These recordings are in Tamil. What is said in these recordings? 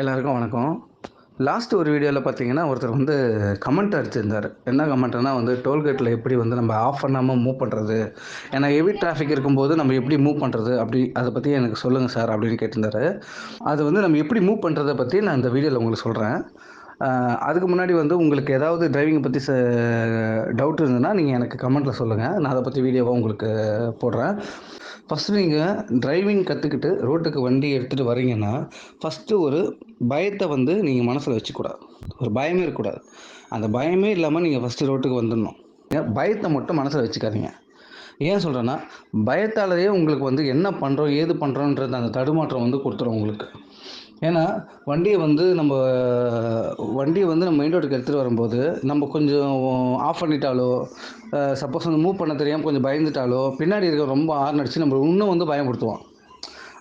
எல்லாருக்கும் வணக்கம். லாஸ்ட் ஒரு வீடியோவில் பார்த்தீங்கன்னா ஒருத்தர் வந்து கமெண்ட் அடிச்சிருந்தார். என்ன கமெண்ட்னா வந்து டோல்கேட்டில் எப்படி வந்து நம்ம ஆஃப் பண்ணாமல் மூவ் பண்ணுறது, ஏன்னா ஹெவி டிராஃபிக் இருக்கும்போது நம்ம எப்படி மூவ் பண்ணுறது அப்படி அதை பற்றி எனக்கு சொல்லுங்கள் சார் அப்படின்னு கேட்டிருந்தாரு. அது வந்து நம்ம எப்படி மூவ் பண்ணுறதை பற்றி நான் இந்த வீடியோவில் உங்களுக்கு சொல்கிறேன். அதுக்கு முன்னாடி வந்து உங்களுக்கு ஏதாவது டிரைவிங்கை பற்றி டவுட் இருந்ததுன்னா நீங்கள் எனக்கு கமெண்ட்டில் சொல்லுங்கள். நான் அதை பற்றி வீடியோவாக உங்களுக்கு போடுறேன். ஃபஸ்ட்டு நீங்கள் டிரைவிங் கற்றுக்கிட்டு ரோட்டுக்கு வண்டி எடுத்துகிட்டு வரீங்கன்னா ஃபஸ்ட்டு ஒரு பயத்தை வந்து நீங்கள் மனசில் வச்சுக்கூடாது. ஒரு பயமே இருக்கக்கூடாது. அந்த பயமே இல்லாமல் நீங்கள் ஃபஸ்ட்டு ரோட்டுக்கு வந்துடணும். பயத்தை மட்டும் மனசில் வச்சுக்காதீங்க. ஏன் சொல்கிறேன்னா, பயத்தாலேயே உங்களுக்கு வந்து என்ன பண்ணுறோம் ஏது பண்ணுறோன்றது அந்த தடுமாற்றம் வந்து கொடுத்துரும் உங்களுக்கு. ஏன்னா வண்டியை வந்து நம்ம மெயின் ரோட்டுக்கு எடுத்துகிட்டு வரும்போது நம்ம கொஞ்சம் ஆஃப் பண்ணிட்டாலோ, சப்போஸ் வந்து மூவ் பண்ண தெரியாமல் கொஞ்சம் பயந்துட்டாலோ, பின்னாடி இருக்க ரொம்ப ஹார்ன் அடித்து நம்ம இன்னும் வந்து பயப்படுத்துவான்.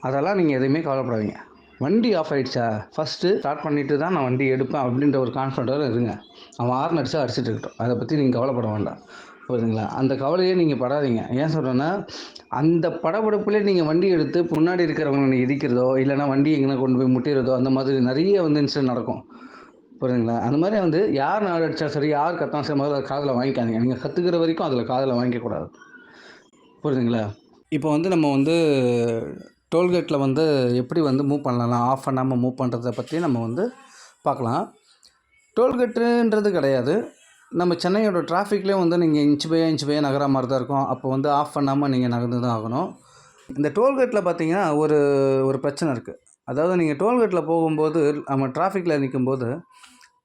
அதெல்லாம் நீங்கள் எதுவுமே கவலைப்படாதீங்க. வண்டி ஆஃப் ஆகிடுச்சா ஃபஸ்ட்டு ஸ்டார்ட் பண்ணிவிட்டு தான் நான் வண்டி எடுப்பேன் அப்படின்ற ஒரு கான்ஃபிடென்ட்டோடு இருங்க. அவன் ஹார்ன் அடித்தா அடிச்சுட்டு இருக்கட்டும், அதை பற்றி நீங்கள் கவலைப்பட வேண்டாம். புரியுதுங்களா? அந்த கவலையே நீங்கள் படாதீங்க. ஏன் சொல்கிறேன்னா, அந்த படபடப்புலேயே நீங்கள் வண்டி எடுத்து முன்னாடி இருக்கிறவங்க இடிக்கிறதோ இல்லைனா வண்டி எங்கன்னா கொண்டு போய் முட்டிடுறதோ அந்த மாதிரி நிறைய வந்து இன்சிடென்ட் நடக்கும். புரியுதுங்களா? அந்த மாதிரி வந்து யார் நாடு அடித்தா சரி, யார் கத்தினா சரி, முதல்ல காதில் வாங்கிக்காதீங்க. நீங்கள் கற்றுக்கிற வரைக்கும் அதில் காதில் வாங்கிக்கக்கூடாது. புரியுதுங்களா? இப்போ வந்து நம்ம வந்து டோல்கேட்டில் வந்து எப்படி வந்து மூவ் பண்ணலாம், ஆஃப் பண்ணாமல் மூவ் பண்ணுறதை பற்றி நம்ம வந்து பார்க்கலாம். டோல்கேட்டுன்றது கிடையாது. நம்ம சென்னையோட டிராஃபிக்லேயே வந்து நீங்கள் இன்ச் பை நகர மாதிரி தான் இருக்கும். அப்போ வந்து ஆஃப் பண்ணாமல் நீங்கள் நகர்ந்து தான் ஆகணும். இந்த டோல்கேட்டில் பார்த்தீங்கன்னா ஒரு பிரச்சனை இருக்குது. அதாவது நீங்கள் டோல்கேட்டில் போகும்போது நம்ம டிராஃபிக்கில் நிற்கும்போது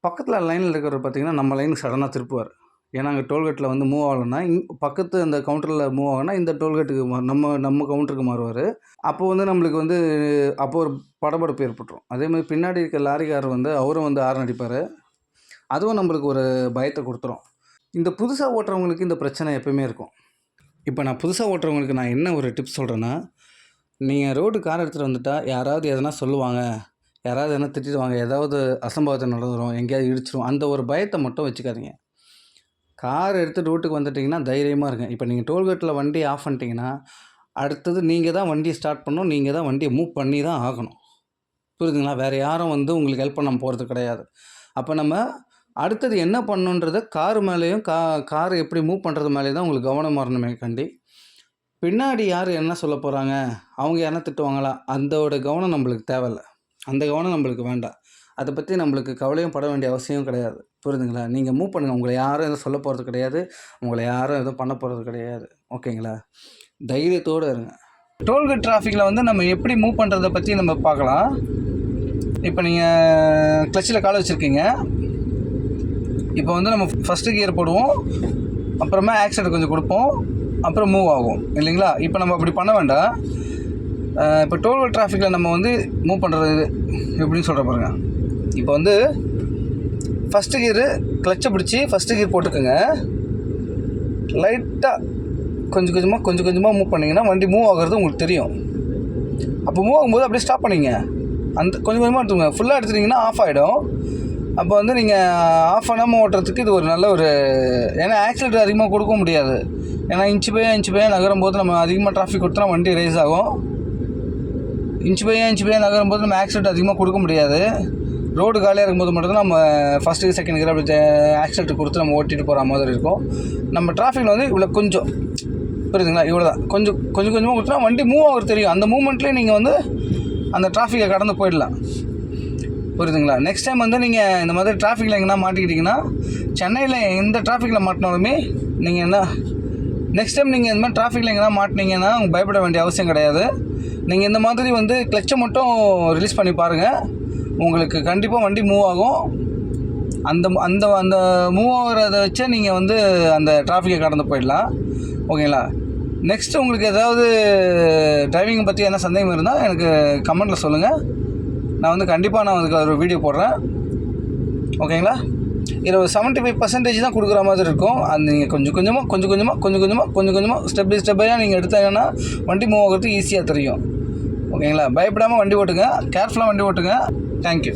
பக்கத்தில் லைனில் இருக்கிறவர் பார்த்தீங்கன்னா நம்ம லைனுக்கு சடனாக திருப்புவார். ஏன்னா அங்கே டோல்கேட்டில் வந்து மூவ் ஆகலைன்னா பக்கத்து அந்த கவுண்டரில் மூவ் ஆகணும்னா இந்த டோல்கேட்டுக்கு நம்ம கவுண்டருக்கு மாறுவார். அப்போது வந்து நம்மளுக்கு வந்து அப்போது ஒரு படபடப்பு ஏற்பட்டுரும். அதேமாதிரி பின்னாடி இருக்க லாரிக்காரர் வந்து அவரும் வந்து ஹார்ன் அடிப்பார். அதுவும் நம்மளுக்கு ஒரு பயத்தை கொடுத்துரும். இந்த புதுசாக ஓட்டுறவங்களுக்கு இந்த பிரச்சனை எப்போயுமே இருக்கும். இப்போ நான் புதுசாக ஓட்டுறவங்களுக்கு நான் என்ன ஒரு டிப்ஸ் சொல்கிறேன்னா, நீங்கள் ரோடு கார் எடுத்துகிட்டு வந்துட்டால் யாராவது எதனா சொல்லுவாங்க, யாராவது எதனா திட்டிடுவாங்க, ஏதாவது அசம்பாவிதம் நடந்துடும், எங்கேயாவது இடிச்சிடும், அந்த ஒரு பயத்தை மட்டும் வச்சுக்காதீங்க. கார் எடுத்துகிட்டு ரோட்டுக்கு வந்துட்டிங்கன்னா தைரியமாக இருங்க. இப்போ நீங்கள் டோல்கேட்டில் வண்டி ஆஃப் பண்ணிட்டீங்கன்னா அடுத்தது நீங்கள் தான் வண்டியை ஸ்டார்ட் பண்ணணும், நீங்கள் தான் வண்டியை மூவ் பண்ணி தான் ஆகணும். புரியுதுங்களா? வேறு யாரும் வந்து உங்களுக்கு ஹெல்ப் பண்ண போகிறது கிடையாது. அப்போ நம்ம அடுத்தது என்ன பண்ணணுன்றதை கார் மேலேயும் கார் எப்படி மூவ் பண்ணுறது மேலே தான் உங்களுக்கு கவனமாக வரணுமே கண்டி. பின்னாடி யார் என்ன சொல்ல போகிறாங்க, அவங்க என்ன திட்டுவாங்களா, அதோட கவனம் நம்மளுக்கு தேவையில்லை. அந்த கவனம் நம்மளுக்கு வேண்டாம். அதை பற்றி நம்மளுக்கு கவலையும் பட வேண்டிய அவசியம் கிடையாது. புரியுதுங்களா? நீங்கள் மூவ் பண்ணுங்கள். உங்களை யாரும் எதுவும் சொல்ல போகிறது கிடையாது, உங்களை யாரும் எதுவும் பண்ண போகிறது கிடையாது. ஓகேங்களா? தைரியத்தோடு இருங்க. டோல்கேட் டிராஃபிக்கில் வந்து நம்ம எப்படி மூவ் பண்ணுறதை பற்றி நம்ம பார்க்கலாம். இப்போ நீங்கள் கிளச்சில் காலை வச்சுருக்கீங்க. இப்போ வந்து நம்ம ஃபஸ்ட்டு கியர் போடுவோம், அப்புறமா ஆக்சிலேட்டர் கொஞ்சம் கொடுப்போம், அப்புறம் மூவ் ஆகும் இல்லைங்களா? இப்போ நம்ம அப்படி பண்ண வேண்டாம். இப்போ டோல்கேட் டிராஃபிக்கில் நம்ம வந்து மூவ் பண்ணுறது எப்படின்னு சொல்கிற பாருங்க. இப்போ வந்து ஃபஸ்ட்டு கியரு கிளச்சை பிடிச்சி ஃபஸ்ட்டு கியர் போட்டுக்கோங்க. லைட்டாக கொஞ்சம் கொஞ்சமாக மூவ் பண்ணிங்கன்னா வண்டி மூவ் ஆகிறது உங்களுக்கு தெரியும். அப்போ மூவ் ஆகும்போது அப்படியே ஸ்டாப் பண்ணிங்க. அந்த கொஞ்சமாக எடுத்துங்க. ஃபுல்லாக எடுத்துட்டிங்கன்னா ஆஃப் ஆகிடும். அப்போ வந்து நீங்கள் ஆஃப் பண்ணாமல் ஓட்டுறதுக்கு இது ஒரு நல்ல ஒரு, ஏன்னா ஆக்சிலேட்டர் அதிகமாக கொடுக்க முடியாது. ஏன்னா இன்ச்சு பை நகரும் போது நம்ம அதிகமாக டிராஃபிக் கொடுத்தா வண்டி ரேஸ் ஆகும். இன்ச்சு பை நகரும் போது நம்ம ஆக்சிலேட்டர் அதிகமாக கொடுக்க முடியாது. ரோடு காலியாக இருக்கும்போது மட்டும்தான் நம்ம ஃபஸ்ட்டு செகண்ட் கியர் அப்படி ஆக்சிலேட்டர் கொடுத்து நம்ம ஓட்டிகிட்டு போகிற மாதிரி இருக்கும். நம்ம டிராஃபிக்கில் வந்து இவ்வளோ கொஞ்சம், புரியுதுங்களா, இவ்வளோ தான் கொஞ்சமாக கொடுத்தா வண்டி மூவ் ஆகிறது தெரியும். அந்த மூவ்மெண்ட்லேயே நீங்கள் வந்து அந்த டிராஃபிக்கை கடந்து போயிடலாம். புரியுதுங்களா? நெக்ஸ்ட் டைம் வந்து நீங்கள் இந்த மாதிரி டிராஃபிக்கில் எங்கன்னா மாட்டிக்கிட்டிங்கன்னா, சென்னையில் எந்த டிராஃபிக்கில் மாட்டினாலுமே நீங்கள் என்ன நெக்ஸ்ட் டைம் நீங்கள் இந்த மாதிரி டிராஃபிக்கில் எங்கன்னா மாட்டினீங்கன்னா உங்களுக்கு பயப்பட வேண்டிய அவசியம் கிடையாது. நீங்கள் இந்த மாதிரி வந்து கிளச்சை மட்டும் ரிலீஸ் பண்ணி பாருங்கள், உங்களுக்கு கண்டிப்பாக வண்டி மூவ் ஆகும். அந்த அந்த அந்த மூவ் ஆகிறத வச்சே நீங்கள் வந்து அந்த டிராஃபிக்கை கடந்து போயிடலாம். ஓகேங்களா? நெக்ஸ்ட்டு உங்களுக்கு ஏதாவது டிரைவிங்கை பற்றி என்ன சந்தேகம் இருந்தால் எனக்கு கமெண்ட்டில் சொல்லுங்கள். நான் வந்து கண்டிப்பாக அதுக்கு ஒரு வீடியோ போடுறேன். ஓகேங்களா? இதில் ஒரு 75% தான் கொடுக்குற மாதிரி இருக்கும். அது நீங்கள் கொஞ்சம் கொஞ்சமாக ஸ்டெப் பையாக நீங்கள் எடுத்தாங்கன்னா வண்டி மூவ் ஆகிறதுக்கு ஈஸியாக தெரியும். ஓகேங்களா? பயப்படாமல் வண்டி ஓட்டுங்க, கேர்ஃபுல்லாக வண்டி ஓட்டுங்க. தேங்க்யூ.